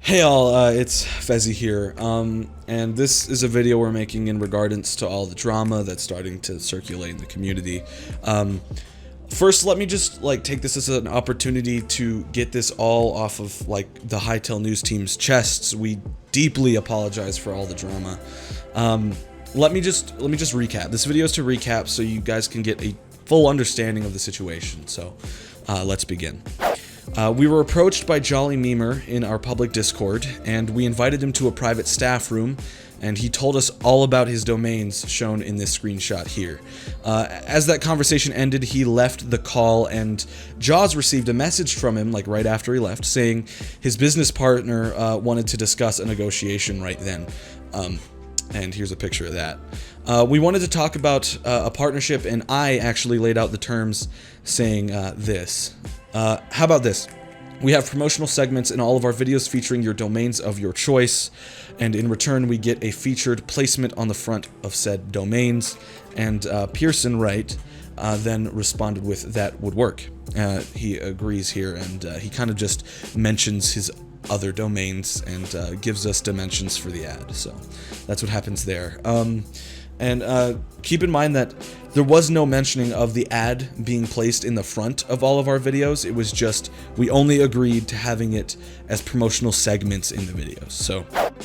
Hey all, it's Fezzy here, and this is a video we're making in regards to all the drama that's starting to circulate in the community. First, let me just take this as an opportunity to get this all off of the Hytale news team's chests. We deeply apologize for all the drama. Let me just recap. This video is to recap so you guys can get a full understanding of the situation. So, let's begin. We were approached by Jolly Memer in our public Discord, and we invited him to a private staff room, and he told us all about his domains shown in this screenshot here. As that conversation ended, he left the call, and Jaws received a message from him, right after he left, saying his business partner wanted to discuss a negotiation right then. And here's a picture of that. We wanted to talk about a partnership, and I actually laid out the terms saying this. How about this? We have promotional segments in all of our videos featuring your domains of your choice, and in return we get a featured placement on the front of said domains, and Pearson Wright then responded with that would work. He agrees here, and he kind of just mentions his other domains and gives us dimensions for the ad, so that's what happens there. And keep in mind that there was no mentioning of the ad being placed in the front of all of our videos. It was just, we only agreed to having it as promotional segments in the videos. So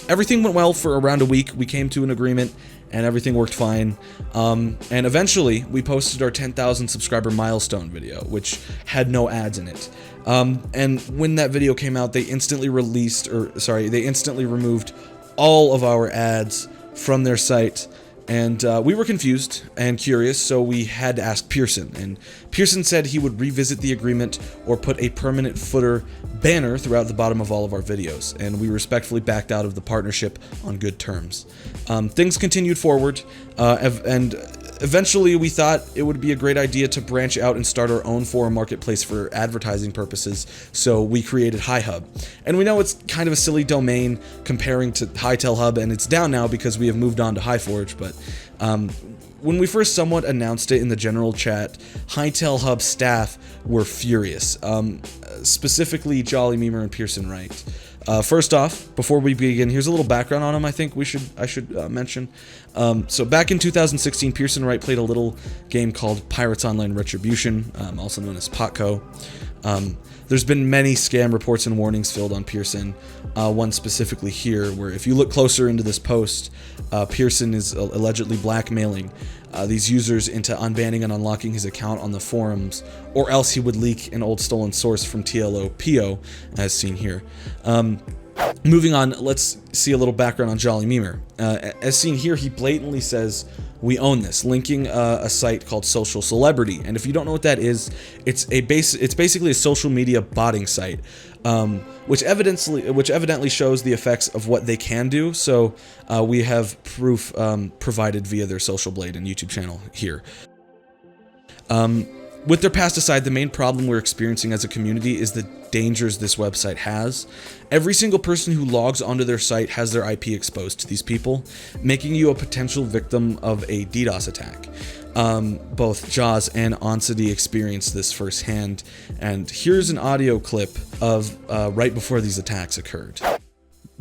everything went well for around a week. We came to an agreement and everything worked fine. And eventually we posted our 10,000 subscriber milestone video, which had no ads in it. And when that video came out, they instantly removed all of our ads from their site. And we were confused and curious, so we had to ask Pearson, and Pearson said he would revisit the agreement or put a permanent footer banner throughout the bottom of all of our videos, and we respectfully backed out of the partnership on good terms. Things continued forward, and eventually we thought it would be a great idea to branch out and start our own forum marketplace for advertising purposes, so we created HiHub. And we know it's kind of a silly domain comparing to Hytale Hub, and it's down now because we have moved on to Highforge, but when we first somewhat announced it in the general chat, Hytale Hub staff were furious, specifically Jolly Memer and Pearson Wright. First off, before we begin, here's a little background on him I think I should mention. So back in 2016, Pearson Wright played a little game called Pirates Online Retribution, also known as POTCO. There's been many scam reports and warnings filled on Pearson, one specifically here, where if you look closer into this post, Pearson is allegedly blackmailing these users into unbanning and unlocking his account on the forums, or else he would leak an old stolen source from TLO-PO, as seen here. Moving on, let's see a little background on Jolly Memer. As seen here, he blatantly says, "We own this," linking a site called Social Celebrity. And if you don't know what that is, it's basically a social media botting site, which evidently shows the effects of what they can do. So we have proof provided via their Social Blade and YouTube channel here. With their past aside, the main problem we're experiencing as a community is the dangers this website has. Every single person who logs onto their site has their IP exposed to these people, making you a potential victim of a DDoS attack. Both Jaws and Onsity experienced this firsthand, and here's an audio clip of right before these attacks occurred.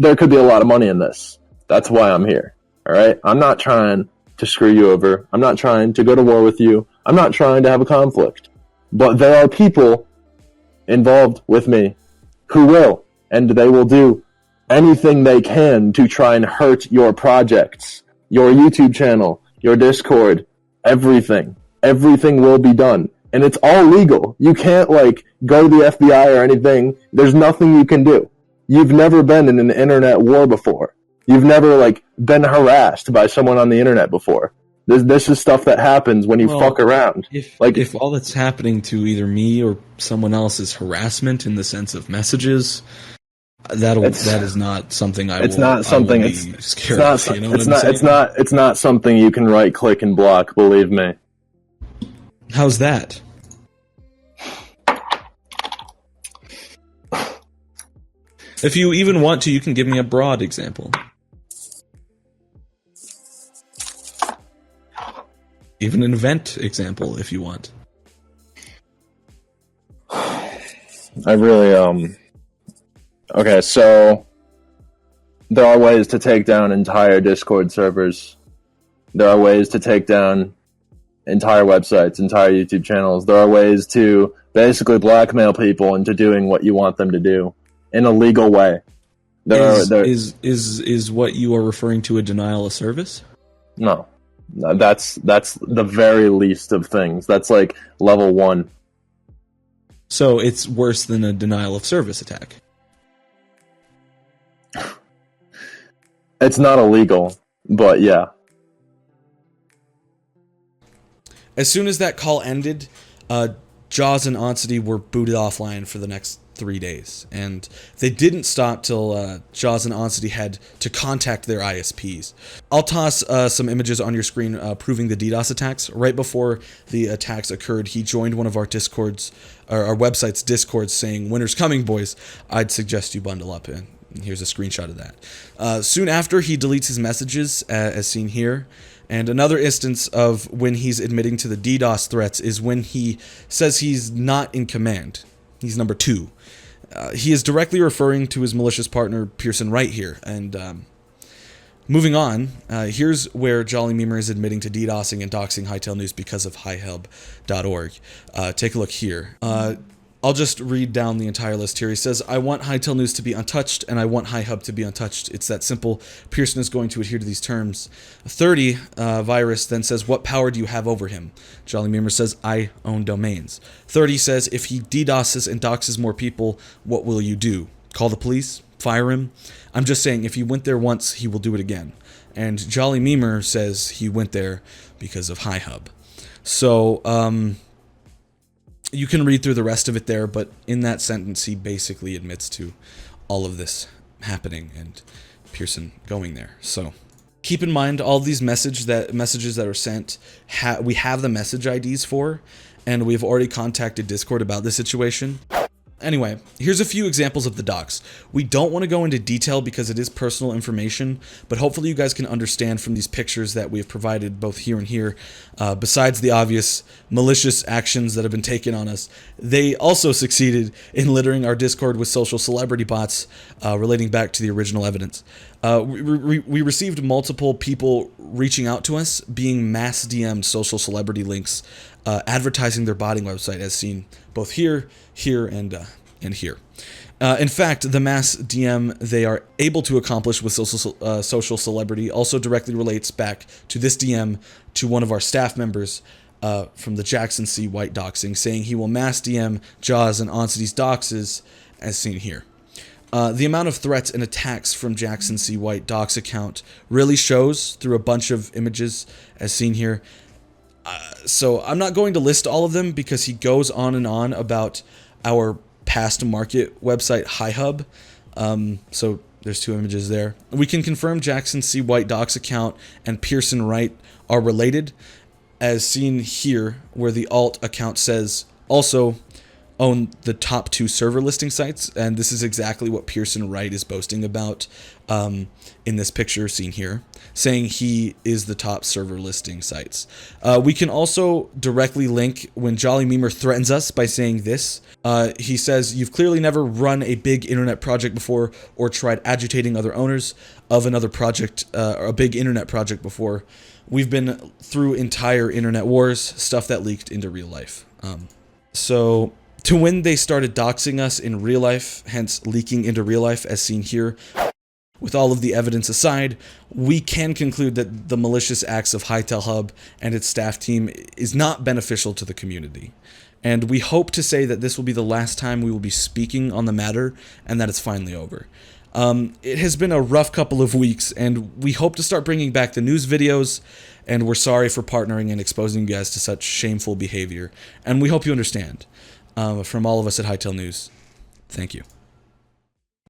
There could be a lot of money in this. That's why I'm here. All right? I'm not trying to screw you over. I'm not trying to go to war with you. I'm not trying to have a conflict. But there are people involved with me who will, and they will do anything they can to try and hurt your projects, your YouTube channel, your Discord, everything. Everything will be done. And it's all legal. You can't, go to the FBI or anything. There's nothing you can do. You've never been in an internet war before. You've never, been harassed by someone on the internet before. This is stuff that happens when you fuck around. If all that's happening to either me or someone else is harassment in the sense of messages, that is not something I will be scared of. You know what I'm saying? It's not something you can right click and block, believe me. How's that? If you even want to, you can give me a broad example. Even an event example, if you want. I really, okay, so there are ways to take down entire Discord servers. There are ways to take down entire websites, entire YouTube channels. There are ways to basically blackmail people into doing what you want them to do in a legal way. Is what you are referring to a denial of service? No, that's the very least of things. That's like level 1. So it's worse than a denial of service attack. It's not illegal, but yeah. As soon as that call ended, Jaws and Onsity were booted offline for the next 3 days, and they didn't stop till Jaws and Onsity had to contact their ISPs. I'll toss some images on your screen proving the DDoS attacks. Right before the attacks occurred, he joined one of our Discords, or our website's Discords, saying, "Winter's coming, boys. I'd suggest you bundle up." And here's a screenshot of that. Soon after, he deletes his messages, as seen here. And another instance of when he's admitting to the DDoS threats is when he says he's not in command. He's number 2. He is directly referring to his malicious partner, Pearson Wright, here. And moving on, here's where Jolly Memer is admitting to DDoSing and doxing Hytale News because of highhub.org. Take a look here. I'll just read down the entire list here. He says, "I want Hytale News to be untouched, and I want HiHub to be untouched. It's that simple. Pearson is going to adhere to these terms." 30, Virus then says, "What power do you have over him?" Jolly Memer says, "I own domains." 30 says, "If he DDoSes and doxes more people, what will you do? Call the police? Fire him? I'm just saying, if he went there once, he will do it again." And Jolly Memer says he went there because of HiHub. So, you can read through the rest of it there, but in that sentence, he basically admits to all of this happening and Pearson going there. So keep in mind, all these messages that are sent, we have the message IDs for, and we've already contacted Discord about this situation. Anyway, here's a few examples of the docs. We don't want to go into detail because it is personal information, but hopefully you guys can understand from these pictures that we have provided both here and here, besides the obvious malicious actions that have been taken on us, they also succeeded in littering our Discord with social celebrity bots relating back to the original evidence. We received multiple people reaching out to us, being mass DM'd social celebrity links, advertising their botting website, as seen both here, and here. In fact, the mass DM they are able to accomplish with social celebrity also directly relates back to this DM to one of our staff members from the Jackson C. White doxing, saying he will mass DM Jaws and Onsity's doxes, as seen here. The amount of threats and attacks from Jackson C. White dox account really shows through a bunch of images, as seen here. So I'm not going to list all of them because he goes on and on about our past market website, HiHub. So there's 2 images there. We can confirm Jackson C. White dox account and Pearson Wright are related, as seen here, where the alt account says also own the top 2 server listing sites, and this is exactly what Pearson Wright is boasting about in this picture seen here, saying he is the top server listing sites. We can also directly link when Jolly Memer threatens us by saying this. He says, "You've clearly never run a big internet project before or tried agitating other owners of another project, or a big internet project before. We've been through entire internet wars, stuff that leaked into real life." So to when they started doxing us in real life, hence leaking into real life, as seen here, with all of the evidence aside, we can conclude that the malicious acts of Hytale Hub and its staff team is not beneficial to the community. And we hope to say that this will be the last time we will be speaking on the matter and that it's finally over. It has been a rough couple of weeks, and we hope to start bringing back the news videos, and we're sorry for partnering and exposing you guys to such shameful behavior, and we hope you understand. From all of us at Hytale News, thank you.